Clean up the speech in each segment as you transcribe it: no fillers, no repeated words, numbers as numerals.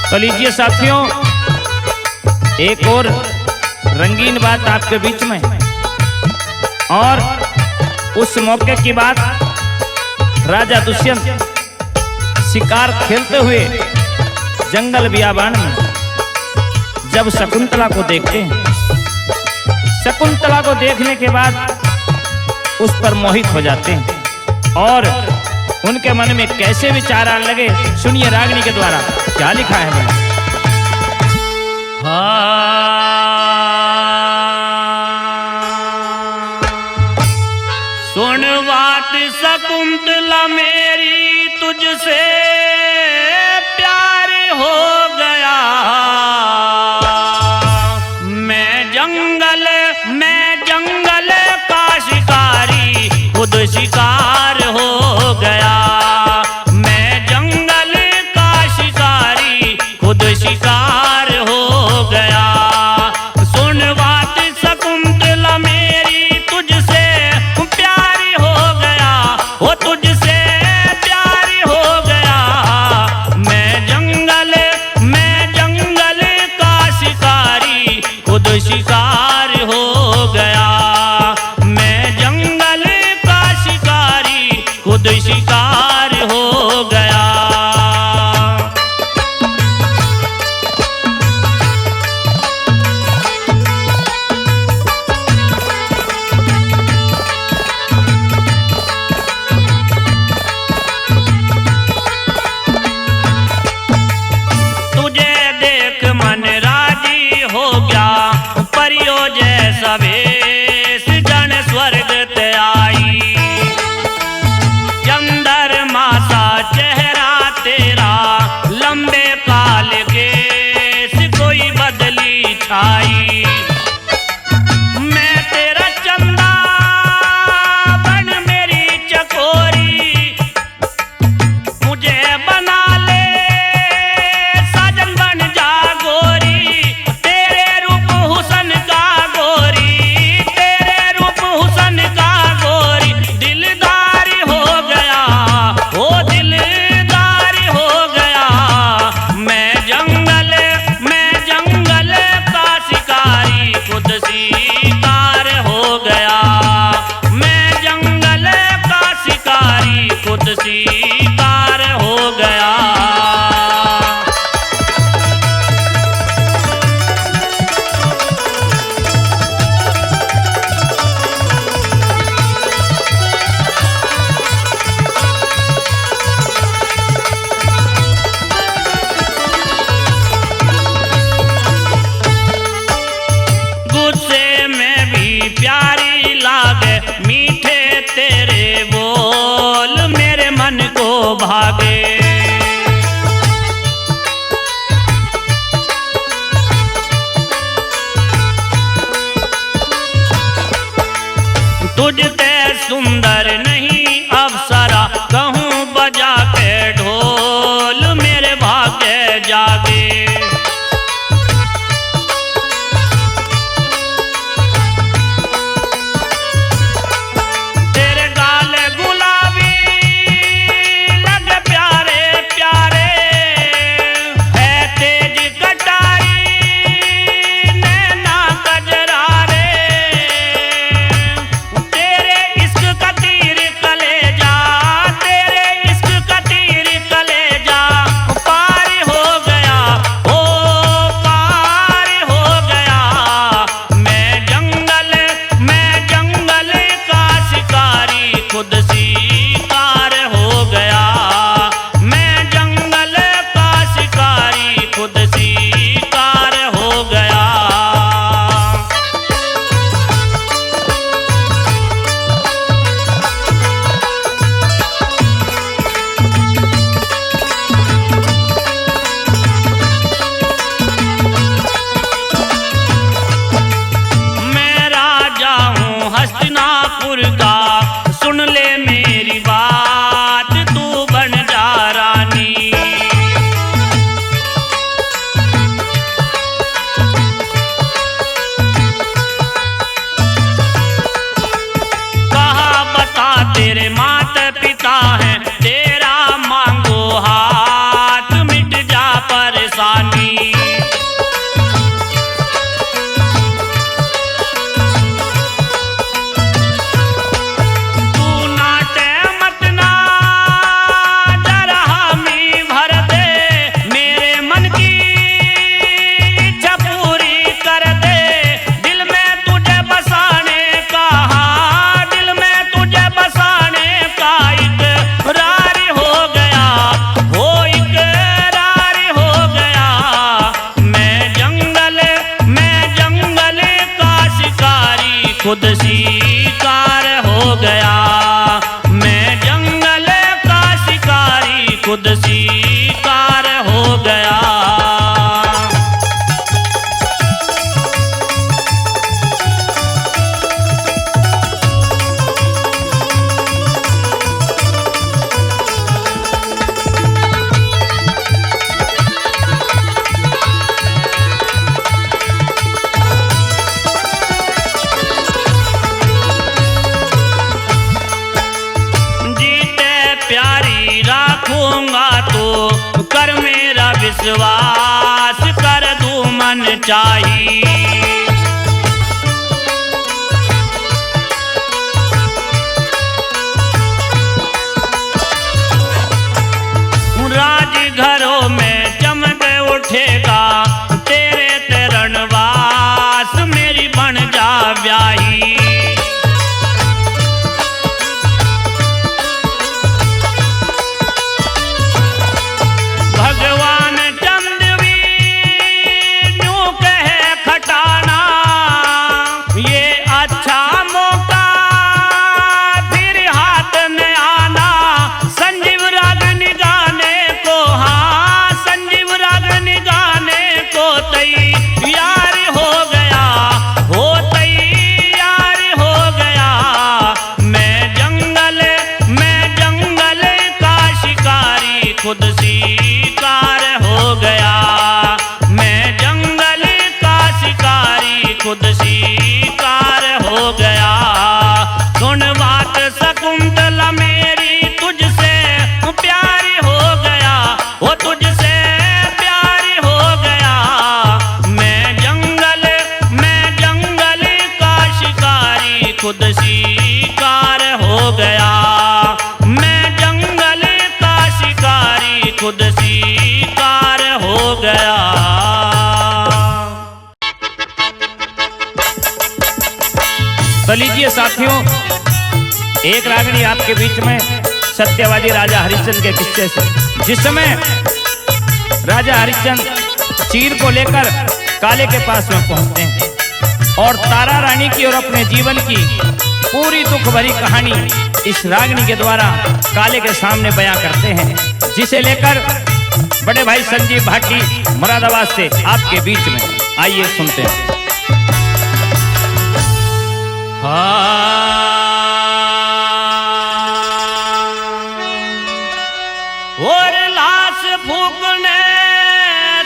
तो लीजिए साथियों, एक और रंगीन बात आपके बीच में। और उस मौके की बात, राजा दुष्यंत शिकार खेलते हुए जंगल बियाबान में जब शकुंतला को देखते हैं, शकुंतला को देखने के बाद उस पर मोहित हो जाते हैं और उनके मन में कैसे विचार आने लगे, सुनिए रागिनी के द्वारा क्या लिखा है। बोला सुन बात शकुंतला मेरी, तुझसे प्यार हो गया। मैं जंगल का शिकारी, खुद शिकार हो गया। मैं जंगल का शिकारी, खुद शिकार हो गया। सुन बात शकुंतला मेरी, तुझसे प्यार हो गया, वो तुझसे प्यार हो गया। मैं जंगल का शिकारी, खुद शिकार हो गया। मैं जंगल का शिकारी, खुद शिकार हो गया। तुझे देख मन राजी हो गया, परियो जैसा वेश जन स्वर्ग ते आई। चंद्रमा सा चेहरा तेरा, लंबे काल केस कोई बदली छाई। मैं तेरा चंदा बन मेरी चकोरी, मुझे बना ले साजन बन जा गोरी। तेरे रूप हुसन का गोरी, तेरे रूप हुसन का गोरी। दिलदार हो गया, ओ दिलदार हो गया। मैं जंगल का शिकारी, खुद शिकार हो गया। मैं जंगल का शिकारी, खुद शिकार हो गया। गुस्से में भी प्यारी लागे, मीठे तेरे बोल मेरे मन को भागे। तुझते सुंदर नहीं अप्सरा, कहूँ बजा के ढोल मेरे भाग्य जागे। तेरे गाल गुलाबी लग प्यारे दूंगा तो कर मेरा विश्वास, कर दूं मन चाही। राजघरों में चमक उठेगा तेरे तेरणवास, मेरी बन जा ब्याही। भगवान चंद्रवी यूं कहे खटाना, ये अच्छा मौका फिर हाथ में आना। संजीव रागनी गाने को, हाँ संजीव रागनी गाने को तैयार हो गया, हो तैयार हो गया। मैं जंगल का शिकारी खुद शिकार हो गया। मैं जंगल का शिकारी खुद शिकार हो गया। सुन बात शकुंतला मेरी, तुझसे प्यारी हो गया, वो तुझसे प्यारी हो गया। मैं जंगल का शिकारी खुद शिकार हो गया। मैं जंगल का शिकारी खुद शिकार हो गया। तो लीजिए साथियों, एक रागनी आपके बीच में सत्यवादी राजा हरिश्चंद्र के किस्से से। जिस समय राजा हरिश्चंद्र चीर को लेकर काले के पास में पहुंचते हैं और तारा रानी की और अपने जीवन की पूरी दुख भरी कहानी इस रागनी के द्वारा काले के सामने बयां करते हैं, जिसे लेकर बड़े भाई संजीव भाटी मुरादाबाद से आपके बीच में। आइए सुनते हैं। और लाश फूकने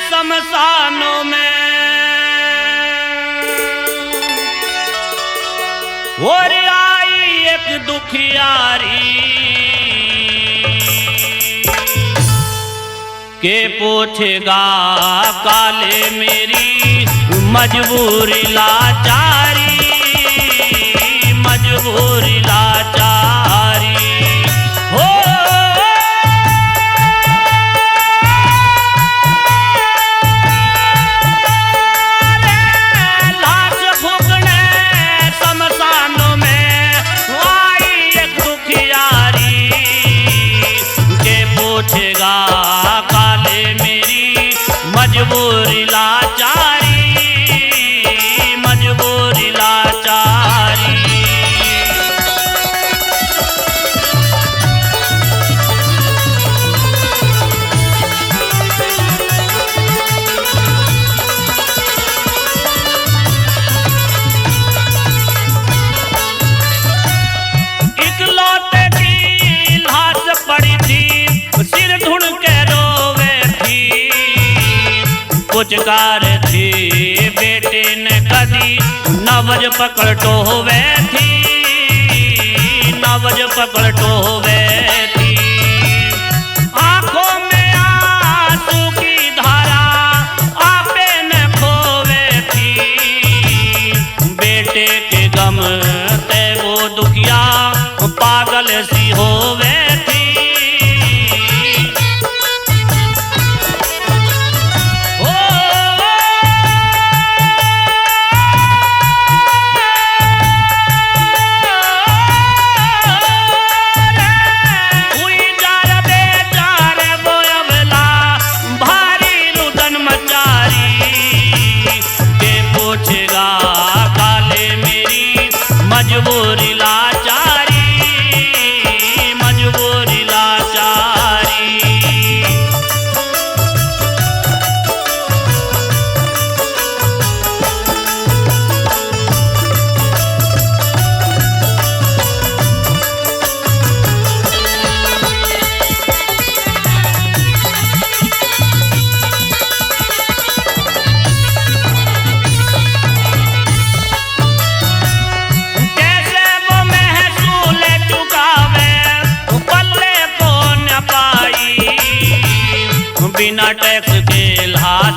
शमशानों में, और आई एक दुखियारी के पूछेगा काले मेरी मजबूरी लाचारी, मजबूरी लाचारी। हो लाश फूकने शमशानों में आई एक दुखियारी के पूछेगा काले मेरी मजबूरी लाचारी, मजबूरी लाचारी। इकलौते की लाश पड़ी थी, सिर ढूंढ के रोवे थी। पुचकार थी बेटे ने कदी, नवज पकड़ टोवे थी, नवज पकड़ टोवे थी। आंखों में आंसू की धारा आपे में खोवे थी। बेटे के गम ते वो दुखिया पागल सी होवे थी।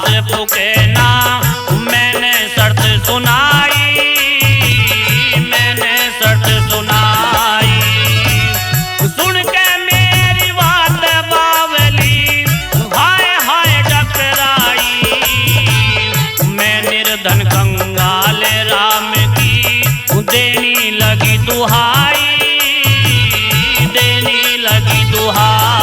फूके ना। मैंने शर्त सुनाई, मैंने शर्त सुनाई। सुन के मेरी बात बावली हाय हाय टकराई। मैं निर्धन कंगाल राम की देनी लगी दुहाई, देनी लगी दुहाई।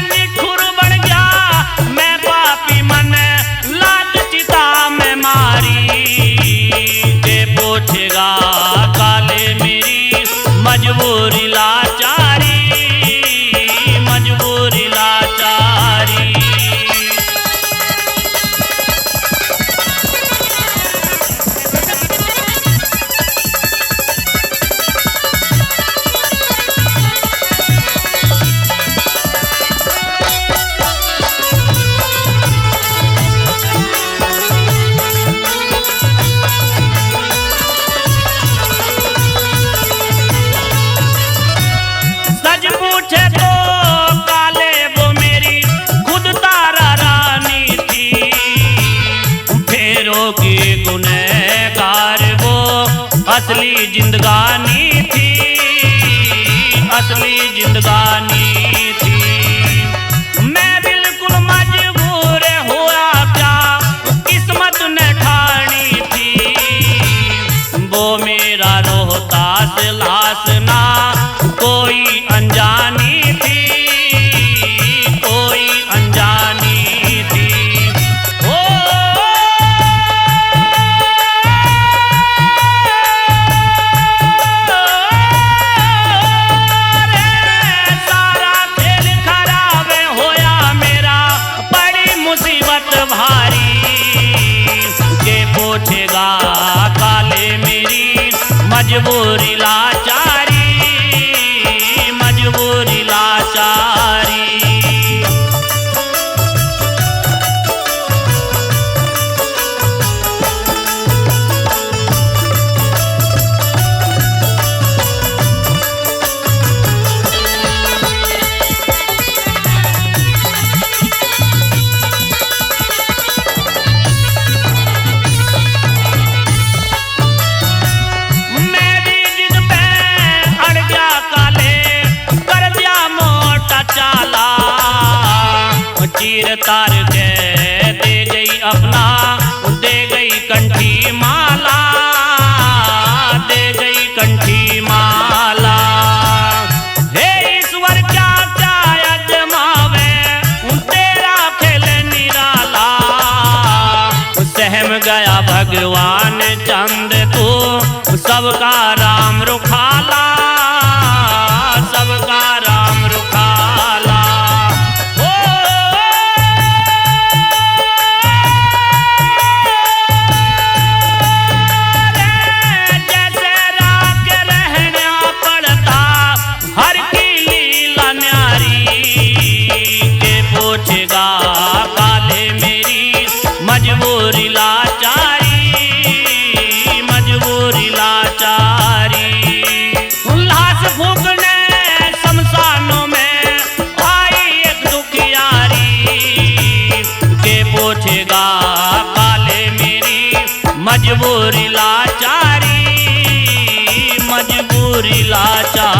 निठुर बन गया मैं पापी मन, लात चिता में मारी। के पूछेगा काले मेरी मजबूरी लाचारी, मजबूरी लाचारी। सच पूछे तो काले वो मेरी खुद तारा रानी थी। फेरों की गुनहगार वो असली जिंदगानी थी, असली जिंदगानी थी। मैं बिल्कुल मजबूर हुआ क्या किस्मत ने ठानी थी। वो मेरा रोहतास लाश ना कोई अनजानी थी, कोई अनजानी थी। ओ रे सारा खेल खराब होया मेरा, बड़ी मुसीबत भारी। के पूछेगा काले मेरी मजबूरी लाचारी, मजबूरी लाचारी। मैं भी जिद पे अड़ गया काले, कर दिया मोटा चाला। चीर तार के दे गई अपना, दे गई कंठी माला, दे गई कंठी माला। हे ईश्वर क्या क्या अजमावे तेरा खेल निराला। सहम गया भगवान चंद तू सबका राम रुखाला, सबका राम रुखाला। ओ रे जैसे राख रहना पड़ता हर की लीला न्यारी। के पूछेगा काले मेरी मजबूरी लाचारी, मजबूरी लाचारी। लाश फूकने शमशानों में आई एक दुखियारी। के पूछेगा काले मेरी मजबूरी लाचारी, मजबूरी लाचारी।